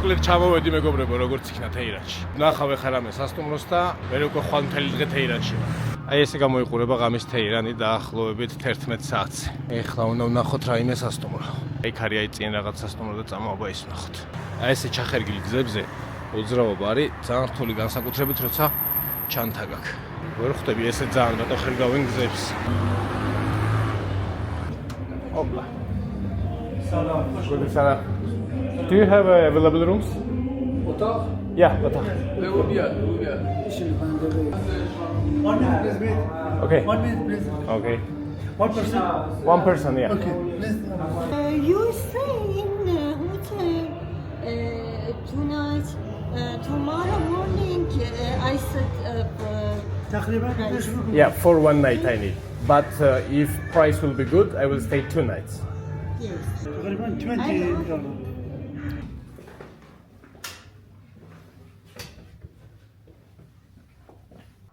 მოკლედ ჩამოვედი მეგობრებო, როგორც იქნა თეირანში. ვნახავ ეხლა რამე სასტუმროს და მე უკვე ხვალ მთელი დღე თეირანში ვარ. აი ესე გამოიყურება ღამის თეირანი დაახლოებით 11 საათს. ეხლა უნდა ვნახოთ რაიმე სასტუმრო. იქ არის აი წინ რაღაც სასტუმრო და წამოვა ის ვნახოთ. აი ესე ჩახერგილი გზებზე უძრაობა არის ძალიან რთული განსაკუთრებით როცა ჩანთა გაქვს. ვერ ხვდები ესე ძალიან რატო ხერგავენ გზებს. Opla. Salam. Good salam. Do you have available rooms? Otak? Yeah, otak. Okay. 1 minute, please. Okay. 1 person? One person, yeah. Okay, please. You stay in hotel tonight. Tomorrow morning I set up. تقريبا Yeah, for one night I need. But if price will be good, I will stay 2 nights. Yes. تقريبا 20 دولار.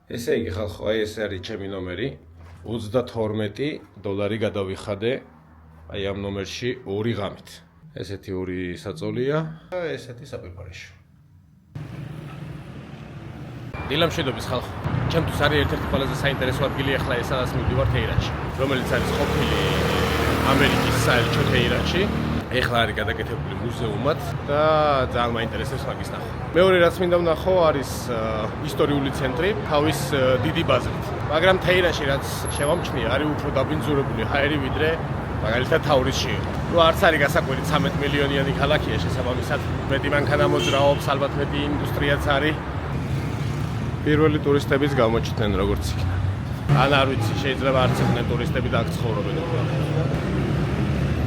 ესე იგი ხალხო, აი ეს არის ჩემი ნომერი. 32 დოლარი გადავიხადე აი ამ ნომერში 2 ღამით. ესეთი 2 საწოლია და ესეთი საპირფარეში. დილამშვიდობის ხალხო. ჩემთვის არის ერთ-ერთი ყველაზე საინტერესო ადგილი ახლა ეს სადაც მივდივარ თეირანში, რომელიც არის ყოფილი ამერიკის საელჩო თეირანში. ეხლა არის გადაკეთებული მუზეუმად და ძალიან მაინტერესებს მაგის ნახვა. მეორე რაც მინდა ვნახო არის ისტორიული ცენტრი თავის დიდი ბაზრით. მაგრამ თეირანში რაც შევამჩნია არის უფრო დაბინძურებული ჰაერი ვიდრე მაგალითად თავრისში. ნუ არც არის გასაკვირი 13 მილიონიანი ქალაქია შესაბამისად მეტი მანქანა მოძრაობს, ალბათ მეტი ინდუსტრიაც არის. პირველი ტურისტებიც გამოჩნდნენ როგორც იქნა. ან არ ვიცი, შეიძლება არც იყვნენ ტურისტები და აქ ცხოვრობენ.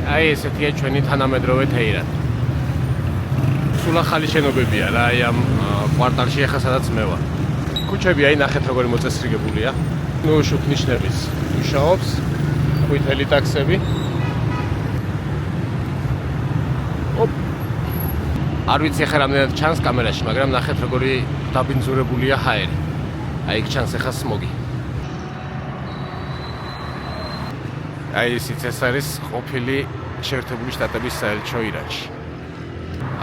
აი ესეთია ჩვენი თანამედროვე თეირანი. სულ ახალი შენობებია რა, აი ამ კვარტალში ახლა სადაც მე ვარ. ქუჩები აი ნახეთ როგორი მოწესრიგებულია. ნუ შუქნიშნების მუშაობს, ყვითელი ტაქსები. არ ვიცი ახლა რამდენად ჩანს კამერაში, მაგრამ ნახეთ როგორი დაბინძურებულია ჰაერი. აი იქ ჩანს ახლა სმოგი. აი ისიც ეს არის ყოფილი შეერთებული შტატების საელჩო ირანში.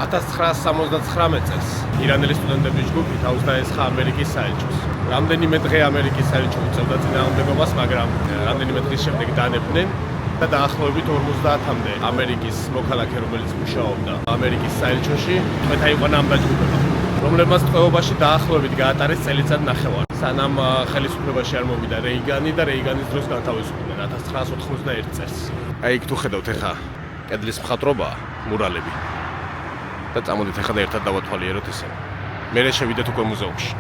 1979 წელს ირანელი სტუდენტების ჯგუფი თავს დაესხა ამერიკის საელჩოს. რამდენიმე დღე ამერიკის საელჩო უწევდა წინააღმდეგობას, მაგრამ რამდენიმე დღის შემდეგ დანებდნენ და დაახლოებით 50-მდე ამერიკის მოქალაქე, რომელიც მუშაობდა ამერიკის საელჩოში, მეტა იყვანა ამ დაჯგუფება, რომლებმაც ტყვეობაში დაახლოებით გაატარეს წელიწად ნახევარი. სანამ ხელისუფლებაში არ მოვიდა რეიგანი და რეიგანის დროს განთავისუფლდნენ 1991 წელს. აი იქ თუ ხედავთ ახლა კედლის მხატვრობა, მურალები. და წამოდით ახლა და ერთად დავათვალიეროთ ისინი. მერე შევიდეთ უკვე მუზეუმში.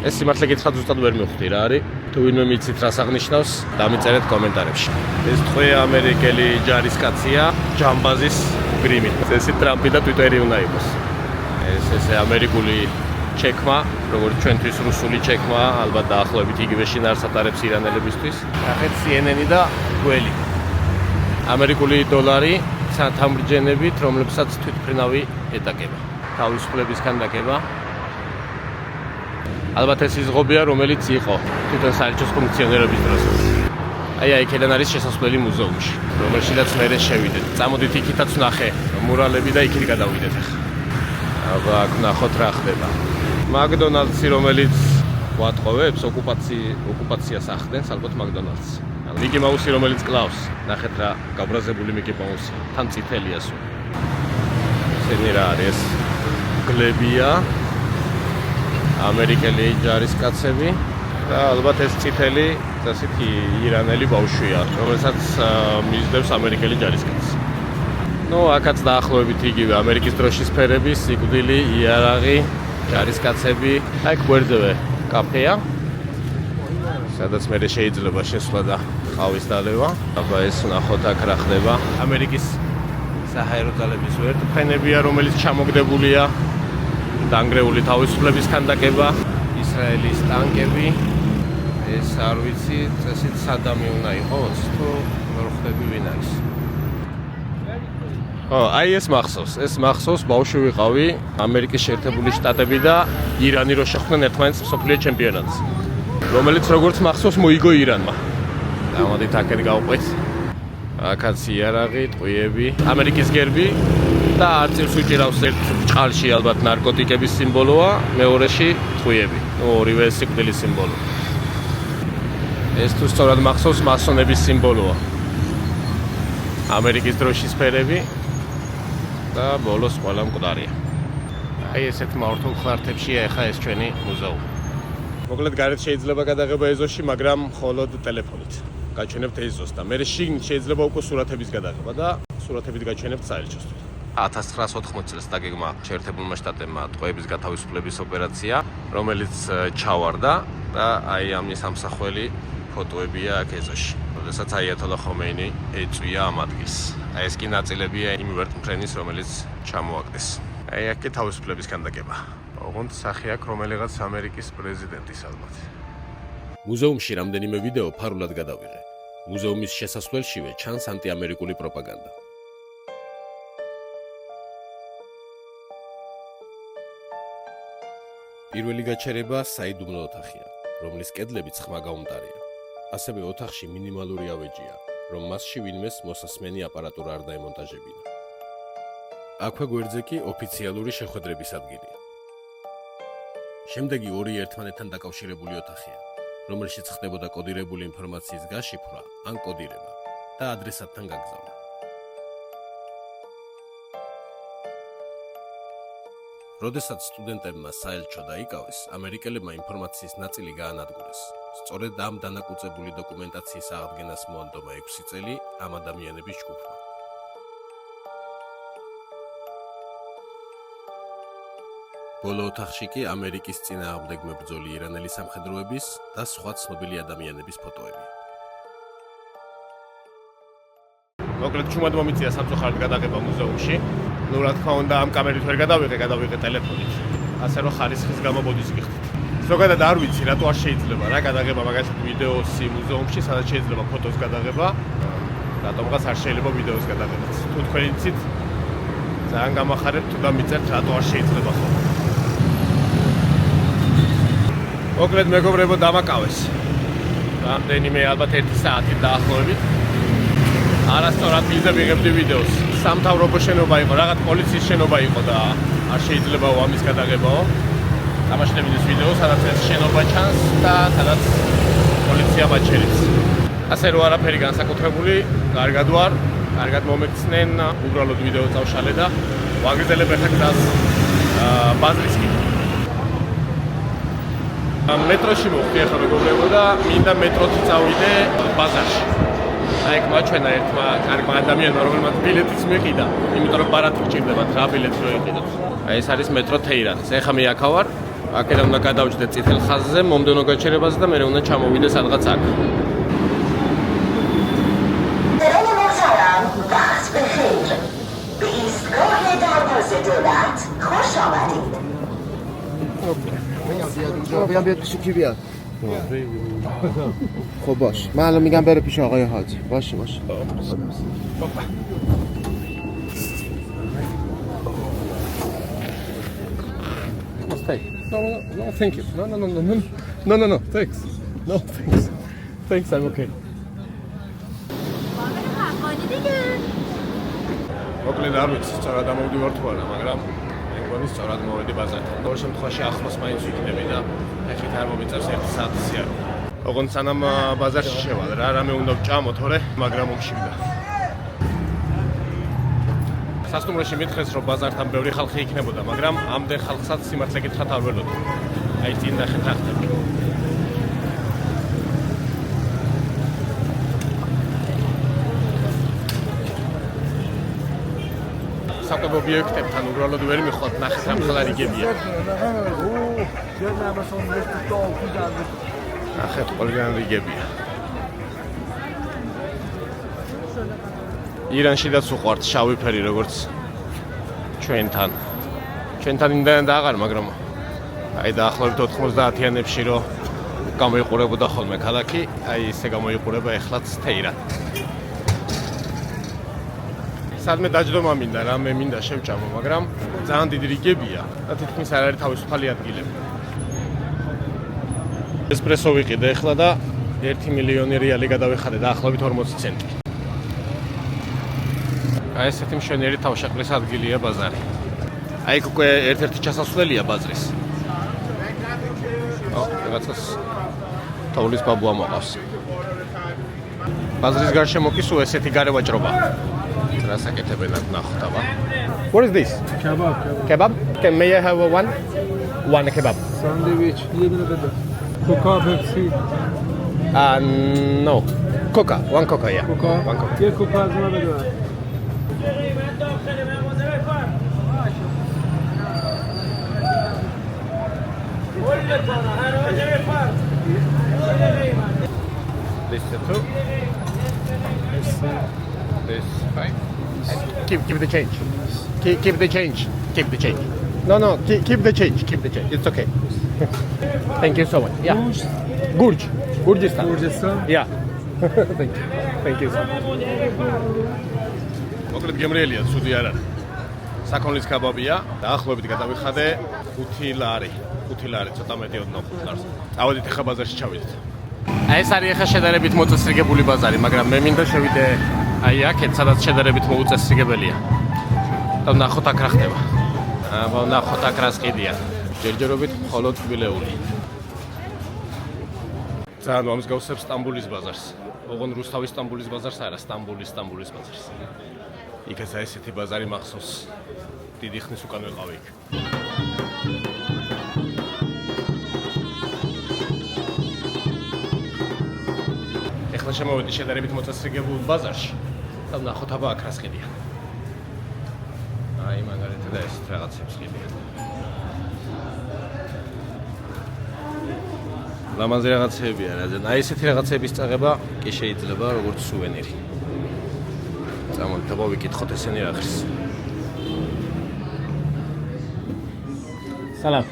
ეს სიმართლე გითხრათ ზუსტად ვერ მივხვდი რა არის. თუ ვინმე მიცით რას აღნიშნავს, დამიწერეთ კომენტარებში. ეს ტყვე ამერიკელი ჯარისკაცია, ჯამბაზის გრიმით. წესი ტრამპი და ტვიტერი უნდა იყოს. ეს ამერიკული ჩექმა, როგორც ჩვენთვის რუსული ჩექმა, ალბათ დაახლოებით იგივე შინაარსს ატარებს ირანელებისთვის. ნახეთ CNN-ი და გველი. ამერიკული დოლარი თანამრჯენებით, რომლებსაც თვითმფრინავი ეტაკება. თავისუფლების ქანდაკება. ალბათ ეს ის ღობია, რომელიც იყო თვითონ საელჩოს ფუნქციონერების დროს. აი აქედან არის შესასვლელი მუზეუმში, რომელშიც მერე შევიდეთ. წამოდით იქითაც ვნახე მურალები და იქით გადავიდეთ ახლა. აბა აქ ვნახოთ რა ხდება. მაკდონალდსი, რომელიც ვატყოვებს, ოკუპაციას ახდენს, ალბათ მაკდონალდსი. მიკი მაუსი, რომელიც კლავს. ნახეთ რა გაბრაზებული მიკი მაუსი. თან წითელია სულ. ესენი რა არის? გლებია. ამერიკელი ჯარისკაცები და ალბათ ეს წითელი, ასეთი ირანელი ბავშვია, რომელსაც მისდევს ამერიკელი ჯარისკაცი. ნუ აქაც დაახლოებით იგივე ამერიკის დროშის ფერები, სიკვდილი, იარაღი, ჯარისკაცები. აი გვერდზე კაფეა, სადაც მე შეიძლება შესვლა და ყავის დალევა. აბა ეს ნახოთ აქ რა ხდება. ამერიკის საჰაერო ძალების ვერტმფრენებია, რომელიც ჩამოგდებულია. დანგრეული თავისუფლების ქანდაკება, ისრაელის ტანკები. ეს არ ვიცი, წესით სადამი უნდა იყოს, თუ ვერ ხვდები ვინ არის. აი ეს მახსოვს, ბავშვი ვიყავი, ამერიკის შეერთებული შტატები და ირანი რო შეხვდნენ ერთმანეთს მსოფლიო ჩემპიონატს, რომელიც როგორც მახსოვს მოიგო ირანმა. გამოდით აქეთ გავყვეთ. აქაც იარაღი, ტყვიები, ამერიკის გერბი და არწივს უჭირავს ერთ ჭყალში ალბათ ნარკოტიკების სიმბოლოა, მეორეში ტყვიები. ორივე სიკვდილის სიმბოლო. ეს თუ სწორად მახსოვს მასონების სიმბოლოა. ამერიკის დროშის ფერები და ბოლოს ყველა მკვდარია. აი ესეთ მართულ ხლართებშია ახლა ეს ჩვენი მუზეუმი. მოკლედ გარეთ შეიძლება გადაღება ეზოში, მაგრამ მხოლოდ ტელეფონით. გაჩვენებთ ეზოს და მე შიგნ შეიძლება უკვე სურათების გადაღება და სურათებით გაჩვენებთ საელჩოს. 1980 წელს დაგეგმა შეერთებულმა შტატებმა ტყვეების გათავისუფლების ოპერაცია, რომელიც ჩავარდა და აი ამის ამსახველი ფოტოებია აქ ეზოში. როდესაც აიათოლა ხომეინი ეწვია ამ ადგილს. აი ეს კი ნაწილებია იმ ვერტმფრენის, რომელიც ჩამოაგდეს. აი აქ კი თავისუფლების ქანდაკება. ოღონდ სახე აქვს რომელიღაც ამერიკის პრეზიდენტის ალბათ. მუზეუმში რამდენიმე ვიდეო ფარულად გადავიღე. მუზეუმის შესასვლელშივე ჩანს ანტიამერიკული პროპაგანდა. პირველი გაჩერება საიდუმლო ოთახია, რომლის კედლებიც ხმა გაუმტარია. ასევე ოთახში მინიმალური ავეჯია, რომ მასში ვინმეს მოსასმენი აპარატურა არ დაემონტაჟებინა. აქვე გვერდზე კი ოფიციალური შეხვედრების ადგილია. შემდეგი ორი ერთმანეთთან დაკავშირებული ოთახია, რომელშიც ხდებოდა კოდირებული ინფორმაციის გაშიფრვა ან კოდირება და ადრესატთან გაგზავნა. როდესაც სტუდენტებმა საელჩო დაიკავეს, ამერიკელებმა ინფორმაციის ნაწილი გაანადგურეს. სწორედ ამ დანაკუწებული დოკუმენტაციის აღდგენას მოანდომა 6 წელი ამ ადამიანების ჯგუფმა. ბოლო ოთახში კი ამერიკის წინააღმდეგ მებრძოლი ირანელი სამხედროების და სხვა ცნობილი ადამიანების ფოტოები. მოკლედ ჩუმად მომიწია სამწუხაროდ გადაღება მუზეუმში. ნუ რა თქმა უნდა ამ კამერით ვერ გადავიღე ტელეფონით. ასე რომ ხარისხის გამო ბოდის გიხდით. ზოგადად არ ვიცი რატო არ შეიძლება რა გადაღება მაგალითად ვიდეოსი მუზეუმში, სადაც შეიძლება ფოტოს გადაღება, რატომღაც არ შეიძლება ვიდეოს გადაღებაც. თუ თქვენ იცით, ძალიან გამახარებთ თუ დამიწერთ რატო არ შეიძლება ხო. მოკლედ მეგობრებო დამაკავეს. რამდენიმე ალბათ 1 საათი დაახლოებით. არასწორად მიზა ვიღებდი ვიდეოს. სამთავრობო შენობა იყო, რაღაც პოლიციის შენობა იყო და არ შეიძლებაო ამის გადაღებაო. დამაშნები ეს ვიდეო, სადაც ეს შენობა ჩანს და სადაც პოლიცია მაჩერებს. ასე რომ არაფერი განსაკუთრებული, კარგად ვარ, კარგად მომექცნენ, უბრალოდ ვიდეო წავშალე და ვაგრძელებ ახლა გზას ბაზრისკენ. მეტროში მოვხდი ახლა მეგობრებო და მინდა მეტროთი წავიდე ბაზარში. აი მაჩვენა ერთმა კარგმა ადამიანმა, რომელმაც ბილეტიც მიყიდა, იმიტომ რომ ბარათი გჭირდებათ რა ბილეტი რო იყიდოთ. აი ეს არის მეტრო თეირანი. ეხლა მე აქ ვარ. აქედან უნდა გადავჯდე წითელ ხაზზე, მომდევნო გაჩერებაზე და მე უნდა ჩამოვიდე სადღაც აქ. بیام بیاد پیش کی بیاد خب باش من الان میگم بره پیش آقای حاجی باشه No, thank you. No, thanks. No, thanks, I'm okay. მოკლედ არ ვიცი სწორად ამოვდივარ თუ არა, მაგრამ მე მგონი სწორად მოვედი ბაზართან. ყოველ შემთხვევაში ახლოს მაინც ვიქნები და ეხით არ მომიწევს 1 საათი სიარულე. ოღონდ სანამ ბაზარში შევალ რა, რამე უნდა ვჭამო თორე, მაგრამ მომშივდა. სასტუმროში მითხრეს, რომ ბაზართან ბევრი ხალხი იქნებოდა, მაგრამ ამდენ ხალხსაც სიმართლე გითხრათ არ ველოდი. აი წინ ნახეთ რა ხდება. საკვებ ობიექტებთან უბრალოდ ვერ მიხვალთ, ნახეთ რა მხოლოდ რიგებია. ნახეთ ყველგან რიგებია. ირანშიდაც უყვართ შავი ფერი როგორც ჩვენთან. ჩვენთან იმდან დააღარ, მაგრამ აი დაახლოებით 90-იანებში რო გამოიყურებოდა ხოლმე ქალაქი, აი ესე გამოიყურება ეხლაც თეირანი. სადმე დაჯდომა მინდა, რამე მინდა შევჭამო, მაგრამ ძალიან დიდი რიგებია და თითქმის არ არის თავისუფალი ადგილები. ესპრესო ვიყიდე ეხლა და 1 მილიონი რეალი გადავეხადე დაახლოებით 40 ცენტი. აი ესეთი მშვენიერი თავშეყრის ადგილია ბაზარი. აი უკვე ერთ-ერთი ჩასასვლელია ბაზრის. რაღაცას თოვლის ბაბუა მოყავს. ბაზრის გარშემო კი სულ ესეთი გარევაჭრობა. რას აკეთებენ აქ ნახოთ აბა. What is this? Kebab. Kebab? May I have one? One kebab. Sandwich. Coca, Pepsi. No. Coca. One Coca, yeah. Coca. One Coca. یه کوکا از من بده. This too. This fine. Keep the change. Keep the change. Keep the change. No. Keep the change. Keep the change. It's okay. Thank you so much. Yeah. Gurj. Gurjistan. Gurjistan? Yeah. Thank you so much. მოკლედ გემრიელია, ცუდი არ არის. საქონლის კაბაბია, დაახლოებით გადავიხადე 5 ლარი. 5 ლარი, ცოტა მეტი ოდნავ 5 ლარს. წავედით ახლა ბაზარში ჩავიდეთ. აი ეს არის ახლა შედარებით მოწესრიგებული ბაზარი, მაგრამ მე მინდა შევიდე აი აქეთ, სადაც შედარებით მოუწესრიგებელია. და ვნახოთ აქ რა ხდება. აბა ვნახოთ აქ რა სყიდია. ჯერჯერობით მხოლოდ თბილეული. ძალიან მომსგავსებს სტამბულის ბაზარს. ოღონ რუსთავის სტამბულის ბაზარს არა, სტამბულის ბაზარს. იქაც აი ესეთი ბაზარი მახსოვს. დიდი ხნის უკან ვიყავი იქ. ეხლა შემოვედი შედარებით მოწესრიგებულ ბაზარში და ვნახოთ აბა აქ რა სყიდია. აი მაგალითად და ესეთ რაღაცებს სყიდია. ლამაზი რაღაცებია რა. აი ესეთი რაღაცების წაღება კი შეიძლება როგორც სუვენირი. წამოვიდეთ, ვიკითხოთ ესენი რა ხრის. Salam.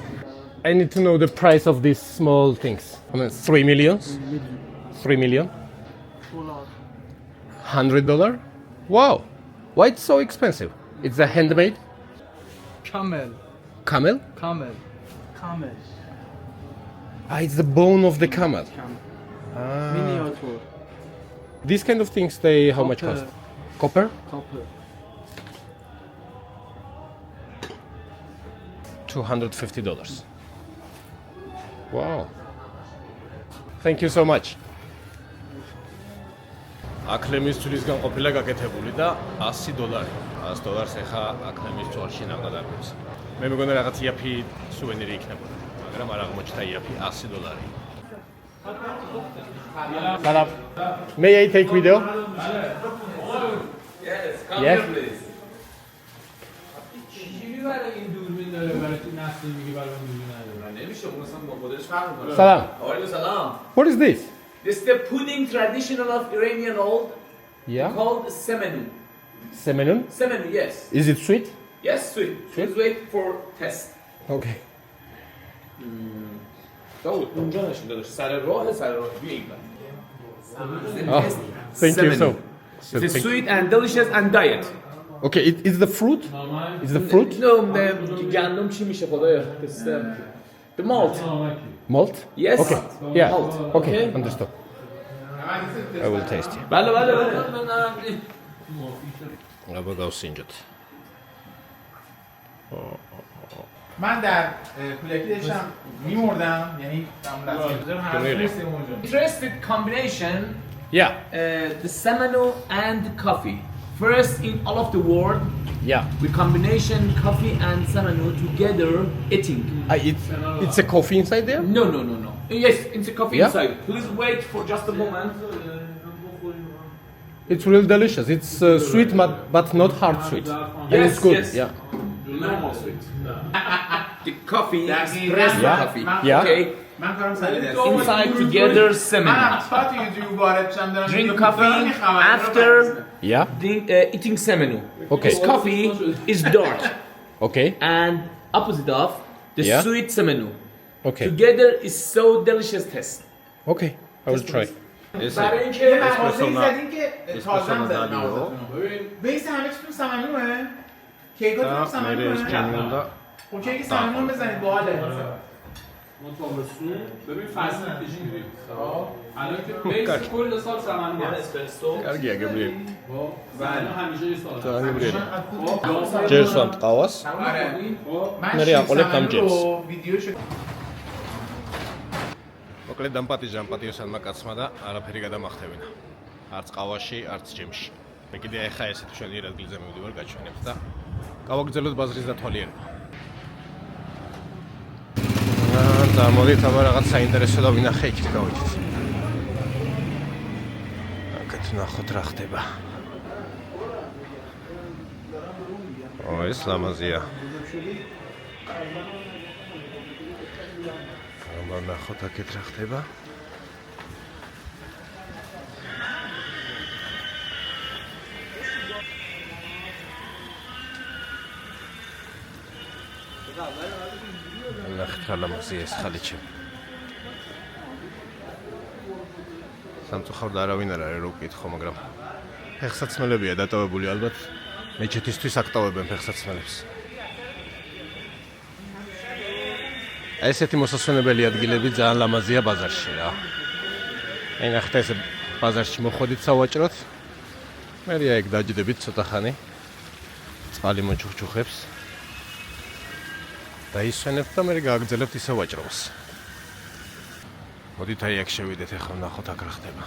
I need to know the price of these small things. I mean, 3 million? 3 million? $100? Wow. Why it's so expensive? It's a handmade? Camel. Camel? Camel. Camel. Ah, it's the bone of the camel. Miniature. These kind of things, they how much Copper. cost? Copper? Copper. $250. Wow. Thank you so much. აკლემის ძვლისგან ყოფილა გაკეთებული და $100. $100 ეხა აკლემის ძვალში ნახადარებს. მე მეგონა რაღაც იაფი სუვენირი იქნებოდა, მაგრამ არ აღმოჩნდა იაფი $100. Salam. May I take video? Yes, come Yes. here please. Salam. Alaikum salam. What is this? This is the pudding traditional of Iranian old Yeah. called semenu. Semenun? Semenu, yes. Is it sweet? Yes, sweet. Sweet? Please wait for test. Okay. داود اونجا نشون داداش سر راه بیایید. Oh, thank you so. It is sweet and delicious and diet. Okay, it's the fruit? It's the fruit? No, گندم چی میشه خدایا؟ The malt. Malt? Yes. Okay. Yeah. Malt. Okay, Okay. understood. I will taste it. بله. აბა გავსინჯოთ. من در کولکی داشتم میمردم یعنی Interesting combination. Yeah. The semenu and coffee. First in all of the world, Yeah. we combination coffee and semenu together eating. It's a coffee inside there? No. Yes, it's a coffee Yeah? inside. Please wait for just a moment. It's really delicious. It's sweet but not hard sweet. And Yes, it's good. yes. Yeah. Normal sweet. The coffee, دقیقاً. espresso Yeah. coffee. Yeah. Okay. من کارم سریع است Inside together من semenu. تا تو یوتیوب وارد شدم دارم Drink می‌بینم coffee این خبرها رو after بزنم. Yeah. drink, eating semenu. Okay. This coffee is dark Okay. and opposite of the Yeah. sweet semenu. Okay. Together is so delicious taste. Okay. I will try. برای اینکه یه مغازه‌ای زدین که تازه هم زدن نادیو. مغازه‌تون بیس همه‌چیتون سمنوه کیکاتون هم და მე ეს سمنوه ჭამნი უნდა خب کیک سمنو بزنید باحاله متوسط ببین فصل پیش میریم الان که بیس کل سال سمن اسپرسو კარგია გებრიელი. و الان همیشه یه سال ძალიან გებრიელი. ჯერს ვამ ტყავას. მე აყოლებ ამ ჯერს. ვიდეოში მოკლედ დამპატიჟან პატიოსანმა კაცმა და არაფერი გადამახტევინა. არც ყავაში, არც ჯემში. მე კიდე ახლა ესეთ ჩვენი ადგილზე მივდივარ გაჩვენებთ და გავაგრძელოთ ბაზრის დათვალიერება. მოდით აბა რაღაც საინტერესო და ვინახე იქით გავიქით. აქეთ ნახოთ რა ხდება. ეს ლამაზია. აბა ნახოთ აქეთ რა ხდება. ნახეთ ლამაზია ეს ხალიჩი. სამწუხაროდ არავინ არ არის რო ვკითხო, მაგრამ ფეხსაცმელებია დატოვებული ალბათ. მეჩეთისთვის აქტოვებენ ფეხსაცმელებს. ესეთი მოსასვენებელი ადგილები ძალიან ლამაზია ბაზარში რა. აი ნახეთ ეს ბაზარში მოხვედით სავაჭროთ. მერია ეგ დაჯდებით ცოტა ხანი. წყალი მოჩუქჩუხებს. დაისვენებთ და მე გააგრძელებთ ისე ვაჭრობას. მოდით აი აქ შევიდეთ ახლა ნახოთ აქ რა ხდება.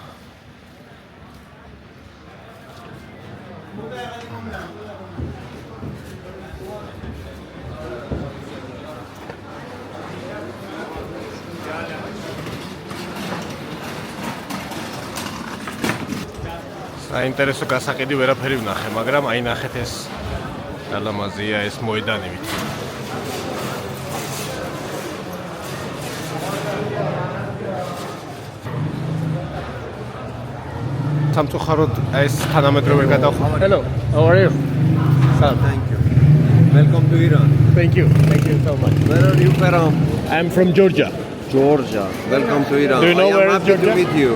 საინტერესო გასაყიდი ვერაფერი ვნახე, მაგრამ აი ნახეთ ეს ლამაზია ეს მოედანივით. სამწუხაროდ ეს თანამედროვე გადახვევა. Hello, how are you? Thank you. Welcome to Iran. Thank you so much. Where are you from? I'm from Georgia. Georgia. Welcome to Iran. Do you know I am where is happy Georgia? to meet you.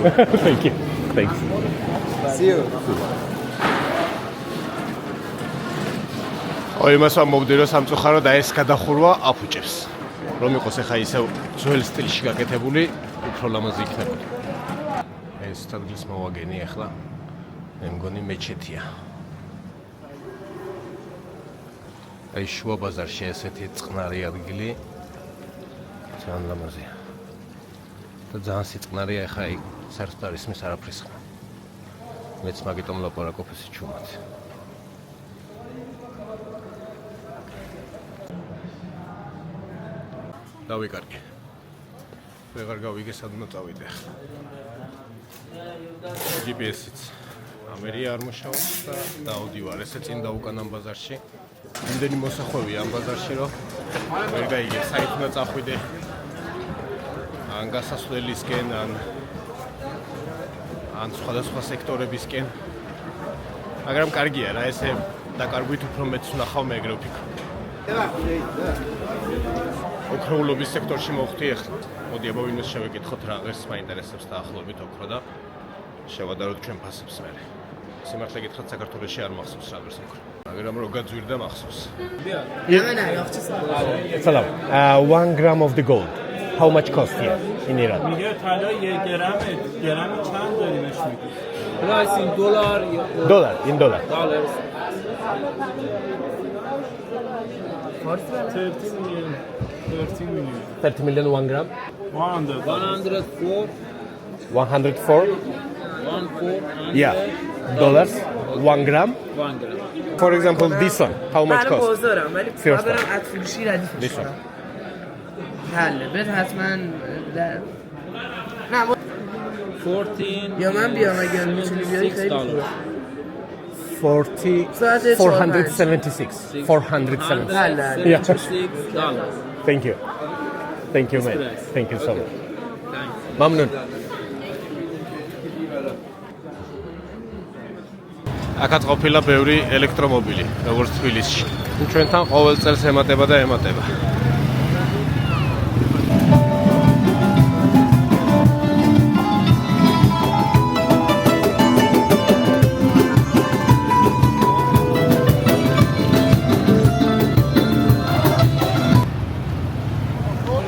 Thank you. Thanks. See you. ой მას ვამბობდი რომ სამწუხაროდ აი ეს გადახურვა აფუჭებს. რომ იყოს ახლა ისე ძველ სტილში გაკეთებული, უფრო ლამაზი იქნებოდა. ეს ადგილს მოვაგენი ახლა. მე მგონი მეჩეთია. აი შუა ბაზარში ესეთი წყნარი ადგილი ძალიან ლამაზია. და ძალიან სიწყნარია ახლა იქ საერთოდ არ ისმის არაფრის ხმა. მეც მაგიტომ ლაპარაკობ ესე ჩუმად. დავიკარგე. ვეღარ გავიგე სადმო წავიდე ახლა. GPS-იც ამერია არ მუშაობს და დავდივარ ესე წინ და უკან ამ ბაზარში. იმდენი მოსახვევია ამ ბაზარში რომ ვერ გაიგე საით უნდა წახვიდე. ან გასასვლელისკენ ან სხვადასხვა სექტორებისკენ. მაგრამ კარგია რა ესე დაკარგვით უფრო მეც ვნახავ მე ეგრე ვფიქრობ. ოქროულობის სექტორში მოვხდი ახლა. მოდი აბა ვინმეს შევეკითხოთ რა ღირს მაინტერესებს დაახლოებით ოქრო და შევადაროთ ჩვენ ფასებს მე. სიმართლე გითხრათ საქართველოში არ მახსოვს რა ღირს ოქრო. მაგრამ რო გაძვირდა მახსოვს. Salam. 1 gram of the gold. How much cost here in Iran? میگه طلا 1 گرم چند داریمش میگه price in dollar Dollar, in dollar. dollars 13 million 30 million 1 gram. 104 104. 14 Yeah. Dollars 1 gram. 1 gram For example, this one. How much cost? بازارم ولی First برم one. ادفروشی ردیفش This one. کنم حله بهت حتما در نه 14 یا من بیام اگر میتونی بیاری خیلی خوبه 40 ساعت 476. 476. حله Yeah. $6 Thank you. Thank you, man. Thank you so much. ممنون. აქაც ყოფილა ბევრი ელექტრომობილი, როგორც თბილისში. ჩვენთან ყოველ წელს ემატება და ემატება.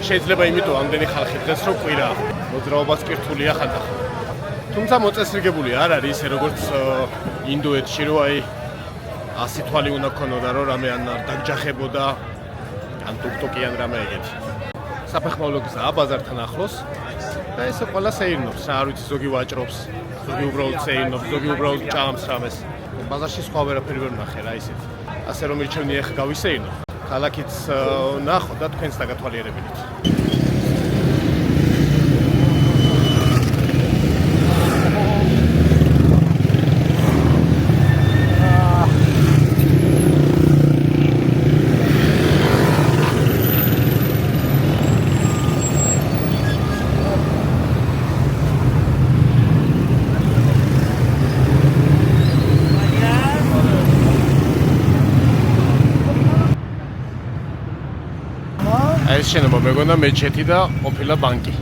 შეიძლება იმიტომ ამდენი ხალხი დღეს რო კვირა მოძრაობას კი რთულია ხანდახან. თუმცა მოწესრიგებული არ არის ისე როგორც ინდოეთში რო აი 100 თვალი უნდა ქონოდა რომ რამე ან არ დაგჯახებოდა ან ტუკტუკიან რამე ეგეთი. საფეხმავლო გზაა ბაზართან ახლოს და ესე ყველა სეირნობს, რა არ ვიცი ზოგი ვაჭრობს, ზოგი უბრალოდ სეირნობს, ზოგი უბრალოდ ჭამს რამეს. ბაზარში სხვა ვერაფერი ვერ ნახე რა ისეთი. ასე რომ მირჩევნია ხა გავისეირნო. ქალაქიც ნახო და თქვენს დაგათვალიერებინით. ეს შენობა მეგონა მეჩეთი და ყოფილა ბანკი.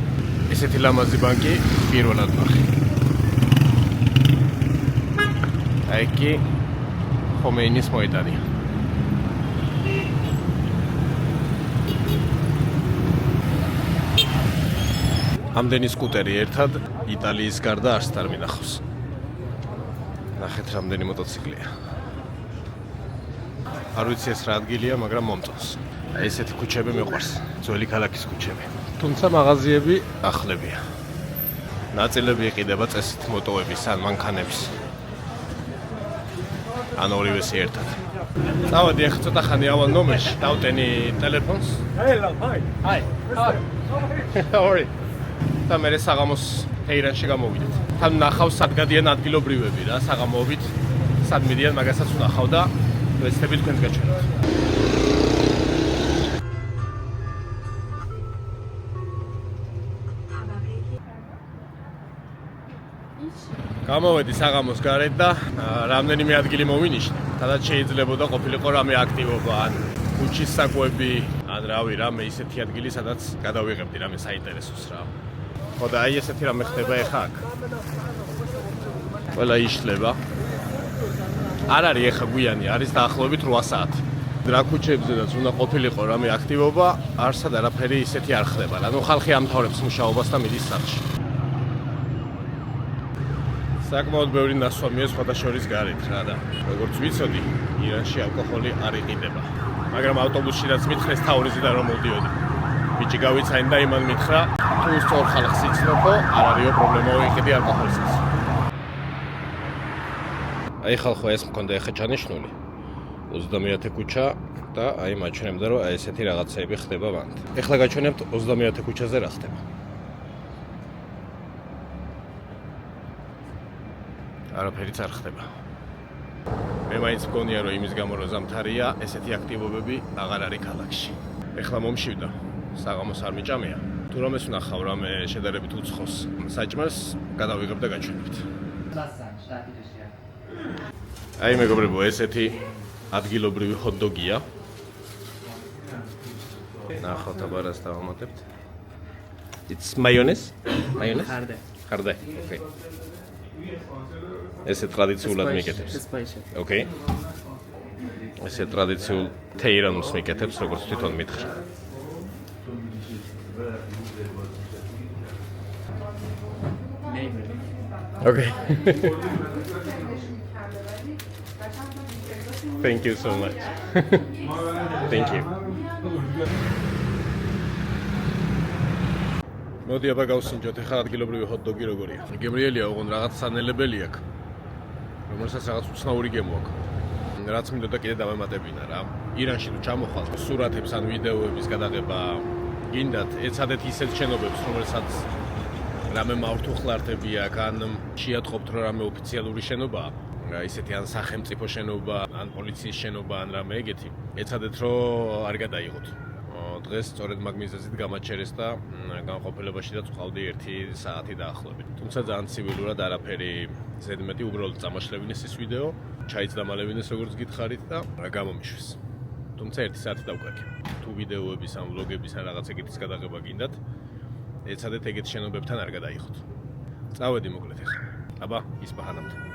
ესეთი ლამაზი ბანკი პირველად ნახე. აი კი ხომეინის მოედანი. ამდენი სკუტერი ერთად იტალიის გარდა არც არ მინახავს. ნახეთ რამდენი მოტოციკლია. არ ვიცი ეს რა ადგილია, მაგრამ მომწონს. აი ესეთი ქუჩები მიყვარს, ძველი ქალაქის ქუჩები. თუმცა მაღაზიები ახლებია. ნაწილები იყიდება წესით მოტოების ან მანქანების. ან ორივეს ერთად. წავედი ახლა ცოტა ხანი ავალ ნომერში, დავტენი ტელეფონს. Hi. Sorry. და მე საღამოს თეირანში გამოვიდეთ. თან ნახავ სად გადიან ადგილობრივები რა, საღამოობით სად მიდიან, მაგასაც ვნახავ და ვეცდები თქვენს გაჩვენოთ. გამოვედი საღამოს გარეთ და რამდენიმე ადგილი მოვინიშნე. სადაც შეიძლებოდა ყოფილიყო რამე აქტივობა, ან ქუჩის საკვები, ან რავი, რამე ისეთი ადგილი, სადაც გადავიღებდი რამე საინტერესოს რა. ხო და აი ესეთი რამე ხდება ეხა აქ. ყველა იშლება. არ არის ეხა გვიანი, არის დაახლოებით 8 საათი. რა ქუჩებზედაც უნდა ყოფილიყო რამე აქტივობა, არსად არაფერი ისეთი არ ხდება. ანუ ხალხი ამთავრებს მუშაობას და მიდის სახლში. საკმაოდ ბევრი ნასვამია სხვადასხვის გარეთ რა და როგორც ვიცოდი, ირანში ალკოჰოლი არ იყიდება. მაგრამ ავტობუსშიდაც მითხრეს თაურიზე და რომ მოდიოდი. ბიჭი გავიცანი და იმან მითხრა, თუ სწორ ხალხს იცნობო, არ არისო პრობლემა ვიყიდი ალკოჰოლსაც. აი ხალხო ეს მქონდა ეხა ჩანიშნული. 30 ქუჩა და აი მაჩვენებდა რომ აი ესეთი რაღაცეები ხდება მანდ. ეხლა გაჩვენებთ 30 ქუჩაზე რა ხდება. არაფერიც არ ხდება. მე მაინც მგონია რომ იმის გამო რომ ზამთარია, ესეთი აქტივობები აღარ არის ქალაქში. ეხლა მომშივდა, საღამოს არ მიჭამია. თუ რომეს ვნახავ რამე შედარებით უცხოს საჭმელს, გადავიღებ და გაჩვენებთ. აი მეგობრებო, ესეთი ადგილობრივი ჰოთ-დოგია. ნახოთ აბა რას დავამატებთ. It's mayonnaise? Mayonnaise? ხარდე. Okay. ესე ტრადიციულად მიკეთებს. Okay. ესე ტრადიციულ თეირანულს მიკეთებს, როგორც თვითონ მითხრა. Okay. Thank you so much. Thank you. მოდი აბა გავსინჯოთ ახლა ადგილობრივი ჰოთ-დოგი როგორია. გემრიელია, ოღონდ რაღაც სანელებელი აქვს. რომელსაც რაღაც უცნაური გემო აქვს. რაც მინდოდა კიდე დავემატებინა რა. ირანში თუ ჩამოხვალ, სურათებს ან ვიდეოების გადაღება გინდათ, ეცადეთ ისეთ შენობებს, რომელსაც რამე მავთუხლართები აქვს, ან შეატყობთ რომ რამე ოფიციალური შენობაა. ისეთი ან სახელმწიფო შენობა, ან პოლიციის შენობა, ან რამე ეგეთი. ეცადეთ რომ არ გადაიღოთ. დღეს სწორედ მაგ მიზეზით გამაჩერეს და განყოფილებაშიდაც ვყავდი 1 საათი დაახლოებით. თუმცა ძალიან ცივილურად არაფერი ზედმეტი უბრალოდ წამოშლებინეს ის ვიდეო, ჩაიც დამალევინეს როგორც გითხარით და გამომიშვეს. თუმცა 1 საათი დავკარგე. თუ ვიდეოების ან ვლოგების ან რაღაც ეგეთის გადაღება გინდათ, ეცადეთ ეგეთ შენობებთან არ გადაიღოთ. წავედი მოკლედ ახლა. აბა, ისპაჰანამდე.